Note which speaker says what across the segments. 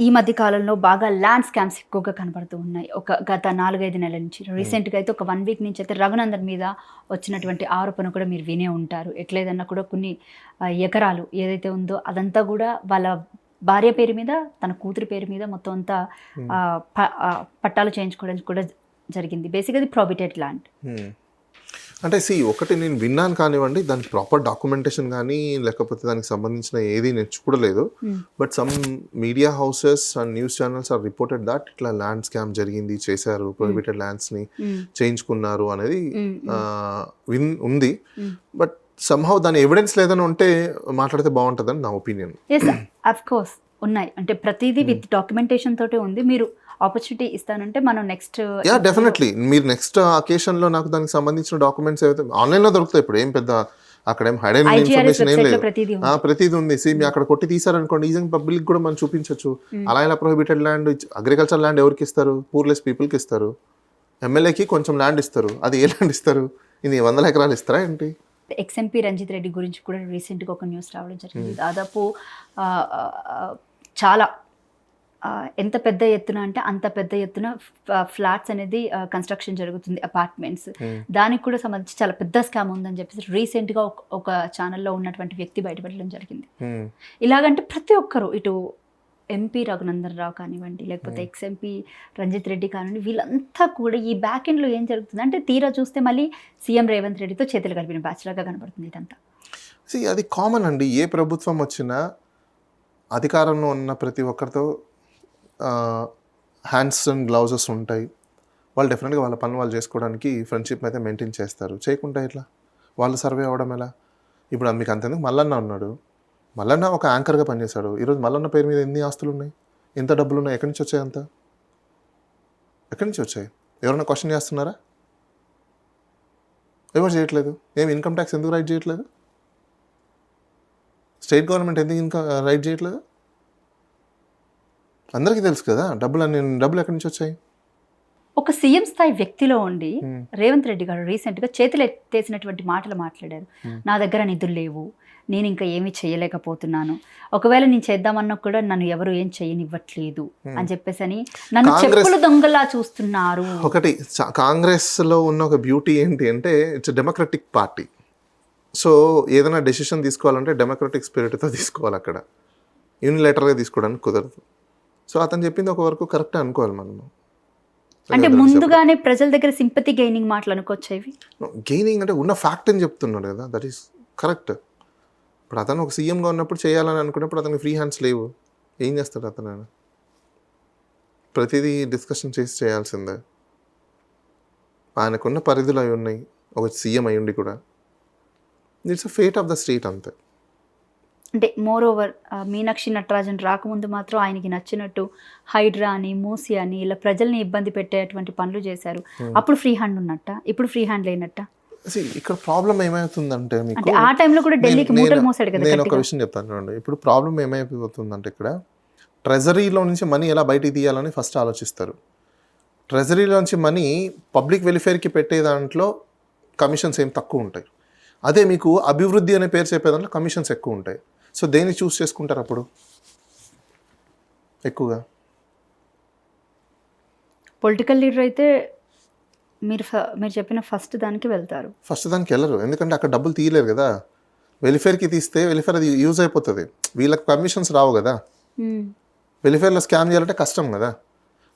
Speaker 1: ఈ మధ్య కాలంలో బాగా ల్యాండ్ స్కామ్స్ ఎక్కువగా కనబడుతూ ఉన్నాయి. గత 4, 5 నెలల నుంచి. రీసెంట్‌గా అయితే ఒక 1 వీక్ నుంచి అయితే రఘునందన్ మీద వచ్చినటువంటి ఆరోపణ కూడా మీరు వినే ఉంటారు. ఎట్లేదన్నా కూడా కొన్ని ఎకరాలు ఏదైతే ఉందో అదంతా కూడా వాళ్ళ భార్య పేరు మీద, తన కూతురి పేరు మీద మొత్తం అంతా పట్టాలు చేయించుకోవడానికి కూడా జరిగింది. బేసిక్‌గా అది ప్రొహిబిటెడ్ ల్యాండ్.
Speaker 2: అంటే ఒకటి నేను విన్నాను కానివ్వండి, దానికి ప్రాపర్ డాక్యుమెంటేషన్ కానీ లేకపోతే దానికి సంబంధించిన ఏది నేను చూడలేదు. But some media houses and news channels are reported that ఇట్లా ల్యాండ్ స్కామ్ జరిగింది, చేశారు, ప్రొహిబిటెడ్ ల్యాండ్స్ని చేయించుకున్నారు అనేది ఉంది. బట్ సమ్హౌ దాని ఎవిడెన్స్ లేదని ఉంటే మాట్లాడితే బాగుంటుందని నా ఒపీనియన్.
Speaker 1: ఎస్ ఆఫ్ కోర్స్ ఉన్నాయి. అంటే ప్రతిదీ విత్ డాక్యుమెంటేషన్ తోటే ఉంది. మీరు ఆపర్చునిటీ ఇస్తానంటే మనం నెక్స్ట్
Speaker 2: డెఫినెట్లీ మీరు నెక్స్ట్ అకేషన్లో నాకు దానికి సంబంధించిన డాక్యుమెంట్స్ ఏవైతే ఆన్లైన్లో దొరుకుతాయి. ఇప్పుడు ఏం పెద్ద అక్కడ ఏం హైడ్ అండ్ ఇన్ఫర్మేషన్ ఏం లేదు, ప్రతిదీ ఉంది. మీరు అక్కడ కొట్టి తీసారనుకోండి, ఈజీగా పబ్లిక్ కూడా మనం చూపించవచ్చు. అలా ఇలా ప్రొహిబిటెడ్ ల్యాండ్, అగ్రికల్చర్ ల్యాండ్ ఎవరికి ఇస్తారు? పూర్లెస్ పీపుల్కి ఇస్తారు. ఎమ్మెల్యేకి కొంచెం ల్యాండ్ ఇస్తారు. అది ఏ ల్యాండ్ ఇస్తారు? ఇది 100 ఎకరాలు ఇస్తారా ఏంటి?
Speaker 1: ఎక్స్ఎంపీ రంజిత్ రెడ్డి గురించి కూడా రీసెంట్గా ఒక న్యూస్ రావడం జరిగింది. దాదాపు చాలా ఎంత పెద్ద ఎత్తున అంటే అంత పెద్ద ఎత్తున ఫ్లాట్స్ అనేది కన్స్ట్రక్షన్ జరుగుతుంది, అపార్ట్మెంట్స్. దానికి కూడా సంబంధించి చాలా పెద్ద స్కామ్ ఉందని చెప్పేసి రీసెంట్గా ఒక ఛానల్లో ఉన్నటువంటి వ్యక్తి బయటపెట్టడం జరిగింది. ఇలాగంటే ప్రతి ఒక్కరు, ఇటు ఎంపీ రఘునందన్ రావు కానివ్వండి, లేకపోతే ఎక్స్ఎంపీ రంజిత్ రెడ్డి కానివ్వండి, వీళ్ళంతా కూడా ఈ బ్యాక్ ఎండ్లో ఏం జరుగుతుంది అంటే తీరా చూస్తే మళ్ళీ సీఎం రేవంత్ రెడ్డితో చేతులు కలిపిన బ్యాచ్లాగా కనబడుతుంది ఇదంతా.
Speaker 2: అది కామన్ అండి. ఏ ప్రభుత్వం వచ్చినా అధికారంలో ఉన్న ప్రతి ఒక్కరితో హ్యాండ్స్ అండ్ గ్లౌజెస్ ఉంటాయి. వాళ్ళు డెఫినెట్గా వాళ్ళ పనులు వాళ్ళు చేసుకోవడానికి ఫ్రెండ్షిప్ అయితే మెయింటైన్ చేస్తారు. చేయకుండా ఇట్లా వాళ్ళు సర్వే అవ్వడం ఎలా? ఇప్పుడు మీకు అంతేందుకు మల్లన్న ఉన్నాడు. మల్లన్న ఒక యాంకర్గా పనిచేశాడు. ఈరోజు మల్లన్న పేరు మీద ఎన్ని ఆస్తులు ఉన్నాయి, ఎంత డబ్బులు ఉన్నాయి, ఎక్కడి నుంచి వచ్చాయి? అంత ఎక్కడి నుంచి వచ్చాయి? ఎవరైనా క్వశ్చన్ చేస్తున్నారా? ఎవరు చేయట్లేదు. ఏం ఇన్కమ్ ట్యాక్స్ ఎందుకు రైట్ చేయట్లేదు? స్టేట్ గవర్నమెంట్ ఎందుకు రైట్ చేయట్లేదు? అందరికీ తెలుసు కదా. డబ్బులు ఎక్కడి నుంచి వచ్చాయి?
Speaker 1: ఒక సీఎం స్థాయి వ్యక్తిలో ఉండి రేవంత్ రెడ్డి గారు రీసెంట్గా చేతులు ఎత్తేసినటువంటి మాటలు మాట్లాడారు. నా దగ్గర నిధులు లేవు, నేను ఇంకా ఏమీ చేయలేకపోతున్నాను, ఒకవేళ నేను చేద్దామన్నా కూడా నన్ను ఎవరు ఏం చేయనివ్వట్లేదు అని చెప్పేసి అని నన్ను చెప్పులు దొంగలా చూస్తున్నారు.
Speaker 2: ఒకటి కాంగ్రెస్లో ఉన్న ఒక బ్యూటీ ఏంటి అంటే ఇట్స్ డెమోక్రటిక్ పార్టీ. సో ఏదైనా డెసిషన్ తీసుకోవాలంటే డెమోక్రటిక్ స్పిరిట్తో తీసుకోవాలి. అక్కడ యూనిలేటర్గా తీసుకోవడానికి కుదరదు. సో అతను చెప్పింది ఒక వరకు కరెక్టే అనుకోవాలి మనం.
Speaker 1: అంటే ముందుగానే ప్రజల దగ్గర సింపతి గెయినింగ్ మాటలు అనుకోవచ్చేవి.
Speaker 2: గెయినింగ్ అంటే ఉన్న ఫ్యాక్ట్ అని చెప్తున్నాడు కదా, దట్ ఈస్ కరెక్ట్. ఇప్పుడు అతను ఒక సీఎంగా ఉన్నప్పుడు చేయాలని అనుకున్నప్పుడు అతనికి ఫ్రీ హ్యాండ్స్ లేవు. ఏం చేస్తాడు అతను? ప్రతిదీ డిస్కషన్ చేసి చేయాల్సిందే. ఆయనకున్న పరిధులు అవి ఉన్నాయి, ఒక సీఎం అయ్యుండి కూడా. It's a fate of the state అంతే.
Speaker 1: అంటే మోర్ ఓవర్ మీనాక్షి నటరాజన్ రాకముందు మాత్రం ఆయనకి నచ్చినట్టు హైడ్రా అని, మూసి అని ఇలా ప్రజల్ని ఇబ్బంది పెట్టేటువంటి పనులు చేశారు. అప్పుడు ఫ్రీ హ్యాండ్ ఉన్నట్ట, ఇప్పుడు ఫ్రీ హ్యాండ్ లేనట్ట.
Speaker 2: ఇక్కడ ప్రాబ్లం ఏమైతుందంటే, మీకు
Speaker 1: ఆ టైంలో కూడా ఢిల్లీకి మూటలు మోసాడు కదా.
Speaker 2: నేను ఒక విషయం చెప్తాను చూడండి. ఇప్పుడు ప్రాబ్లం ఏమైపోతుందంటే, ఇక్కడ ట్రెజరీలో నుంచి మనీ ఎలా బయటికి తీయాలని ఫస్ట్ ఆలోచిస్తారు. ట్రెజరీలో నుంచి మనీ పబ్లిక్ వెల్ఫేర్కి పెట్టే దాంట్లో కమిషన్స్ ఏం తక్కువ ఉంటాయి. అదే మీకు అభివృద్ధి అనే పేరు చెప్పే దాంట్లో కమిషన్స్ ఎక్కువ ఉంటాయి. సో దేన్ని చూస్ చేసుకుంటారు అప్పుడు ఎక్కువగా?
Speaker 1: పొలిటికల్ లీడర్ అయితే మీరు చెప్పిన ఫస్ట్ దానికి వెళ్తారు.
Speaker 2: ఫస్ట్ దానికి వెళ్ళరు, ఎందుకంటే అక్కడ డబ్బులు తీయలేరు కదా. వెల్ఫేర్కి తీస్తే వెల్ఫేర్ అది యూజ్ అయిపోతుంది, వీళ్ళకి కమిషన్స్ రావు కదా. వెల్ఫేర్లో స్కామ్ చేయాలంటే కష్టం కదా.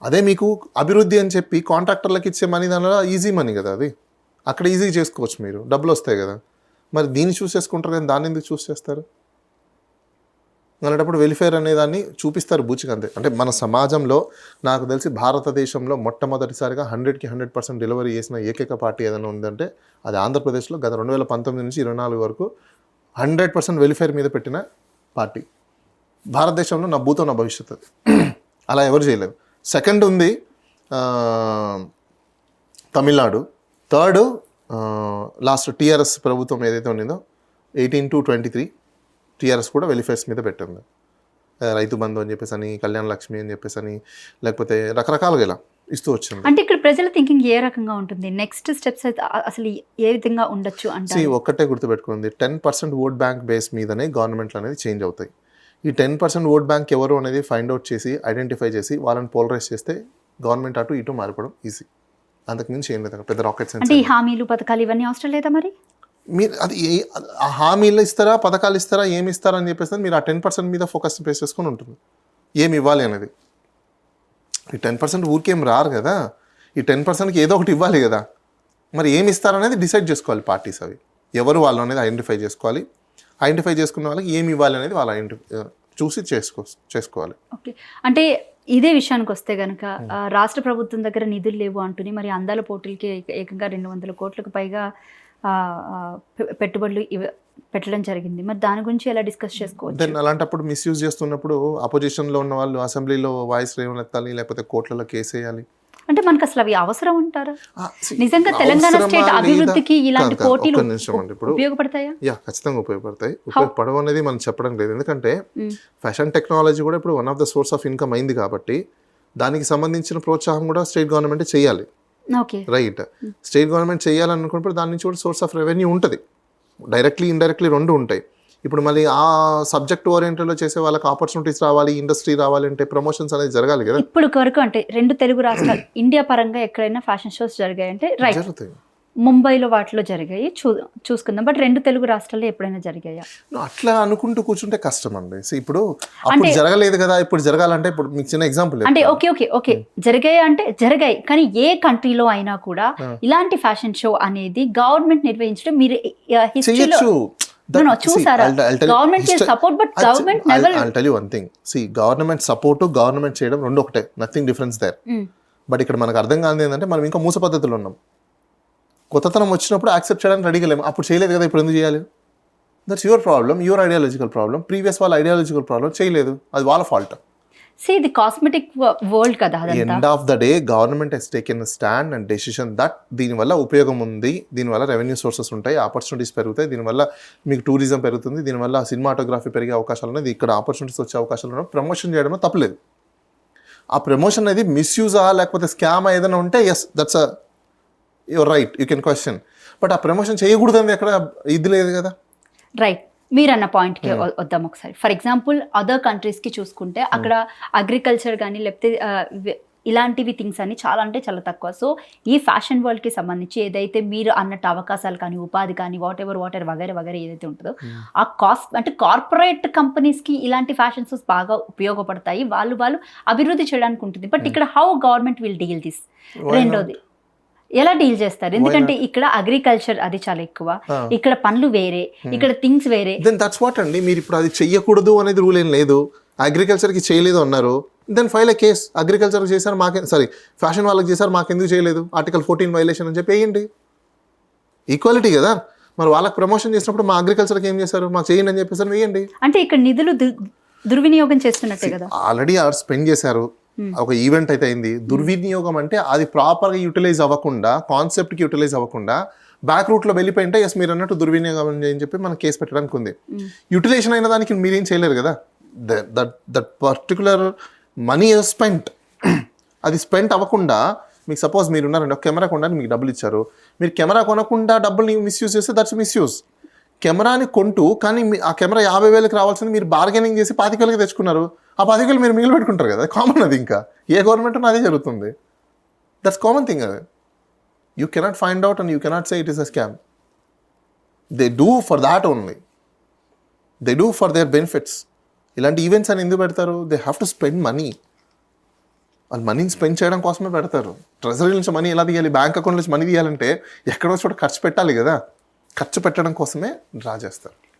Speaker 2: అదే మీకు అభివృద్ధి అని చెప్పి కాంట్రాక్టర్లకు ఇచ్చే మనీ దానిలో ఈజీ మనీ కదా, అది అక్కడ ఈజీగా చేసుకోవచ్చు, మీరు డబ్బులు వస్తాయి కదా. మరి దీన్ని చూస్ చేసుకుంటారు కానీ దాన్ని ఎందుకు చూస్ చేస్తారు? అనేటప్పుడు వెల్ఫేర్ అనేదాన్ని చూపిస్తారు బూచిగా అంతే. అంటే మన సమాజంలో నాకు తెలిసి భారతదేశంలో మొట్టమొదటిసారిగా 100కి 100% డెలివరీ చేసిన ఏకైక పార్టీ ఏదైనా ఉందంటే అది ఆంధ్రప్రదేశ్లో గత 2019 నుంచి 24 వరకు 100% వెల్ఫేర్ మీద పెట్టిన పార్టీ భారతదేశంలో. నా భూతో నా భవిష్యత్తు, అలా ఎవరు చేయలేరు. సెకండ్ ఉంది తమిళనాడు. థర్డ్ లాస్ట్ టీఆర్ఎస్ ప్రభుత్వం ఏదైతే ఉండిందో 18 to 23 టీఆర్ఎస్ కూడా వెల్ఫేర్స్ మీద పెట్టింది. రైతు బంధు అని చెప్పేసి అని, కళ్యాణ లక్ష్మి అని చెప్పేసి అని, లేకపోతే రకరకాలుగా ఇలా ఇస్తూ వచ్చింది.
Speaker 1: అంటే ఇక్కడ ప్రజల థింకింగ్ ఏ రకంగా ఉంటుంది? నెక్స్ట్ స్టెప్స్ అయితే అసలు ఏ విధంగా ఉండొచ్చు అంటే
Speaker 2: ఒక్కటే గుర్తుపెట్టుకుంది, 10% ఓట్ బ్యాంక్ బేస్ మీదనే గవర్నమెంట్లు అనేది చేంజ్ అవుతాయి. ఈ 10% ఓట్ బ్యాంక్ ఎవరు అనేది ఫైండ్ అవుట్ చేసి ఐడెంటిఫై చేసి వాళ్ళని పోలరైజ్ చేస్తే గవర్నమెంట్ అటు ఇటు మారిపోవడం ఈజీ. అంతకుమించి ఏం లేదు, పెద్ద రాకెట్ సైన్స్.
Speaker 1: అంటే ఈ హామీలు పథకాలు ఇవన్నీ అవసరం లేదా మరి?
Speaker 2: మీరు అది ఆ హామీలు ఇస్తారా, పథకాలు ఇస్తారా, ఏమి ఇస్తారా అని చెప్పేసి మీరు ఆ 10% మీద ఫోకస్ బేస్ చేసుకొని ఉంటుంది ఏమి ఇవ్వాలి అనేది. ఈ 10% ఊరికేం రారు కదా, ఈ 10%కి ఏదో ఒకటి ఇవ్వాలి కదా. మరి ఏమి ఇస్తారనేది డిసైడ్ చేసుకోవాలి పార్టీస్. అవి ఎవరు వాళ్ళు అనేది ఐడెంటిఫై చేసుకోవాలి. ఐడెంటిఫై చేసుకున్న వాళ్ళకి ఏమి ఇవ్వాలి అనేది వాళ్ళు చూసి చేసుకోవాలి.
Speaker 1: ఓకే, అంటే ఇదే విషయానికి వస్తే కనుక రాష్ట్ర ప్రభుత్వం దగ్గర నిధులు లేవు అంటూనే మరి అందాల పోటీలకి ఏకంగా 200 కోట్లకు పైగా పెట్టుబడులు పెట్టడం జరిగింది. మరి దాని గురించి ఎలా డిస్కస్ చేసుకోవచ్చు?
Speaker 2: దెన్ అలాంటప్పుడు మిస్యూజ్ చేస్తున్నప్పుడు అపోజిషన్లో ఉన్న వాళ్ళు అసెంబ్లీలో వాయిస్ రేవనెత్తాలి, లేకపోతే కోర్టులలో కేసు వేయాలి.
Speaker 1: అంటే మనకు అసలు అవి అవసరం అంటారా? నిజంగా తెలంగాణ స్టేట్ అభివృద్ధికి ఇలాంటి పోటీలు ఉపయోగపడతాయా?
Speaker 2: యా, ఖచ్చితంగా ఉపయోగపడతాయి. ఉపయోగపడవు అనేది మనం చెప్పడం లేదు, ఎందుకంటే ఫ్యాషన్ టెక్నాలజీ కూడా ఇప్పుడు one of the source of income అయింది కాబట్టి దానికి సంబంధించిన ప్రోత్సాహం కూడా స్టేట్ గవర్నమెంట్ చేయాలి. రైట్, స్టేట్ గవర్నమెంట్ చేయాలనుకున్నప్పుడు దాని నుంచి కూడా సోర్స్ ఆఫ్ రెవెన్యూ ఉంటుంది. డైరెక్ట్లీ ఇండైరెక్ట్లీ రెండు ఉంటాయి. ఇప్పుడు మళ్ళీ ఆ సబ్జెక్ట్ ఓరియంటెడ్లో చేసే వాళ్ళకి ఆపర్చునిటీస్ రావాలి, ఇండస్ట్రీ రావాలి అంటే ప్రమోషన్స్ అనేది జరగాలి కదా.
Speaker 1: ఇప్పుడు వరకు అంటే 2 తెలుగు రాష్ట్రాలు ఇండియా పరంగా ఎక్కడైనా ఫ్యాషన్ షోస్ జరిగాయి అంటే రైట్,
Speaker 2: జరుగుతాయి.
Speaker 1: ముంబైలో వాటిలో జరిగాయి చూసుకుందాం. బట్ 2 తెలుగు రాష్ట్రాల్లో ఎప్పుడైనా జరిగాయా?
Speaker 2: అట్లా అనుకుంటూ కూర్చుంటే కష్టం అండి. ఇప్పుడు అప్పుడు జరగలేదు కదా, ఇప్పుడు జరగాలంటే ఇప్పుడు మీకు చిన్న ఎగ్జాంపుల్
Speaker 1: అంటే ఓకే జరిగాయి అంటే జరిగాయి, కానీ ఏ కంట్రీలో అయినా కూడా ఇలాంటి ఫ్యాషన్ షో అనేది గవర్నమెంట్ నిర్వహించడం మీరు హిస్టరీలో చూసారా? Government support, but government never.
Speaker 2: I'll tell you one thing. See, government support, government చేయడం రెండు ఒకటే, నథింగ్ డిఫరెన్స్ దేర్. బట్ ఇక్కడ మనకు అర్థం కాదు ఏంటంటే మనం ఇంకా మూస పద్ధతిలో ఉన్నాం. కొత్తతనం వచ్చినప్పుడు యాక్సెప్ట్ చేయడానికి రెడీగా లేము. అప్పుడు చేయలేదు కదా, ఇప్పుడు ఎందుకు చేయాలి? That's your problem, your ideological problem. Previous వాళ్ళ ఐడియాలజికల్ ప్రాబ్లమ్ చేయలేదు, అది వాళ్ళ fault.
Speaker 1: See, the cosmetic world కదా అదంతా.
Speaker 2: End of the day government has taken stand and decision that దీనివల్ల ఉపయోగం ఉంది, దీనివల్ల రెవెన్యూ సోర్సెస్ ఉంటాయి, ఆపర్చునిటీస్ పెరుగుతాయి, దీనివల్ల మీకు టూరిజం పెరుగుతుంది, దీనివల్ల సినిమాటోగ్రఫీ పెరిగే అవకాశాలు ఉన్నాయి, ఇక్కడ ఆపర్చునిటీస్ వచ్చే అవకాశాలు ఉన్నాయి. ప్రమోషన్ చేయడంలో తప్పలేదు. ఆ ప్రమోషన్ అనేది మిస్యూజా లేకపోతే స్కామ్ ఏదైనా ఉంటే yes, that's your right, you can question. But ఆ ప్రమోషన్ చేయకూడదని ఎక్కడ ఇది లేదు కదా.
Speaker 1: రైట్, మీరు అన్న పాయింట్కి వద్దాం ఒకసారి. ఫర్ ఎగ్జాంపుల్ అదర్ కంట్రీస్కి చూసుకుంటే అక్కడ అగ్రికల్చర్ కానీ లేకపోతే ఇలాంటివి థింగ్స్ అని చాలా అంటే చాలా తక్కువ. సో ఈ ఫ్యాషన్ వరల్డ్కి సంబంధించి ఏదైతే మీరు అన్నట్టు అవకాశాలు కానీ, ఉపాధి కానీ, వాట్ ఎవర్ వగైరా ఏదైతే ఉంటుందో ఆ అంటే కార్పొరేట్ కంపెనీస్కి ఇలాంటి ఫ్యాషన్ షోస్ బాగా ఉపయోగపడతాయి, వాళ్ళు అభివృద్ధి చేయడానికి ఉంటుంది. బట్ ఇక్కడ how government will deal this? రెండోది ఎలా డీల్ చేస్తారు? ఎందుకంటే ఇక్కడ అగ్రికల్చర్ అది చాలా ఎక్కువ, ఇక్కడ పనులు వేరే, ఇక్కడ థింగ్స్ వేరే.
Speaker 2: దెన్ దట్స్ వాట్ అండి. మీరు ఇప్పుడు అది చెయ్యకూడదు అనేది రూల్ ఏం లేదు. అగ్రికల్చర్కి చేయలేదు అన్నారు, దెన్ ఫైల్ ఏ కేస్. అగ్రికల్చర్ చేశారు ఫ్యాషన్ వాళ్ళకి చేశారు, మాకెందుకు చేయలేదు, ఆర్టికల్ 14 వైలేషన్ అని చెప్పి వేయండి. ఈక్వాలిటీ కదా. మరి వాళ్ళకి ప్రమోషన్ చేసినప్పుడు మా అగ్రికల్చర్కి ఏం చేశారు, మాకు చేయండి అని చెప్పేసారు, వేయండి.
Speaker 1: అంటే ఇక్కడ నిధులు దుర్వినియోగం చేస్తున్నట్టే కదా.
Speaker 2: ఆల్రెడీ స్పెండ్ చేశారు, ఒక ఈవెంట్ అయితే అయింది. దుర్వినియోగం అంటే అది ప్రాపర్గా యూటిలైజ్ అవ్వకుండా, కాన్సెప్ట్కి యూటిలైజ్ అవ్వకుండా బ్యాక్ రూట్లో వెళ్ళిపోయింటే ఎస్ మీరు అన్నట్టు దుర్వినియోగం అని చెప్పి మనం కేసు పెట్టడానికి ఉంది. యూటిలైజేషన్ అయిన దానికి మీరేం చేయలేరు కదా. దట్ పర్టికులర్ మనీ స్పెంట్, అది స్పెంట్ అవ్వకుండా మీకు సపోజ్ మీరు ఉన్నారండి, ఒక కెమెరా కొనడానికి మీకు డబ్బులు ఇచ్చారు, మీరు కెమెరా కొనకుండా డబ్బుల్ని మిస్యూజ్ చేస్తే దట్స్ మిస్యూజ్. కెమెరాని కొంటూ కానీ ఆ కెమెరా 50,000కి రావాల్సింది మీరు బార్గెనింగ్ చేసి 25,000కి తెచ్చుకున్నారు, ఆ 25,000 మీరు మిగిలి పెట్టుకుంటారు కదా. కామన్ అది, ఇంకా ఏ గవర్నమెంట్ అన్నా అదే జరుగుతుంది. That's common thing. అది you cannot find out and you cannot say it is a scam. They do for that only, they do for their benefits. ఇలాంటి ఈవెంట్స్ అని ఎందుకు పెడతారు? They have to spend money. వాళ్ళు మనీని spend చేయడం కోసమే పెడతారు. ట్రెజరీ నుంచి మనీ ఎలా తీయాలి, బ్యాంక్ అకౌంట్ నుంచి మనీ తీయాలంటే ఎక్కడో చోట ఖర్చు పెట్టాలి కదా. ఖర్చు పెట్టడం కోసమే డ్రా చేస్తారు.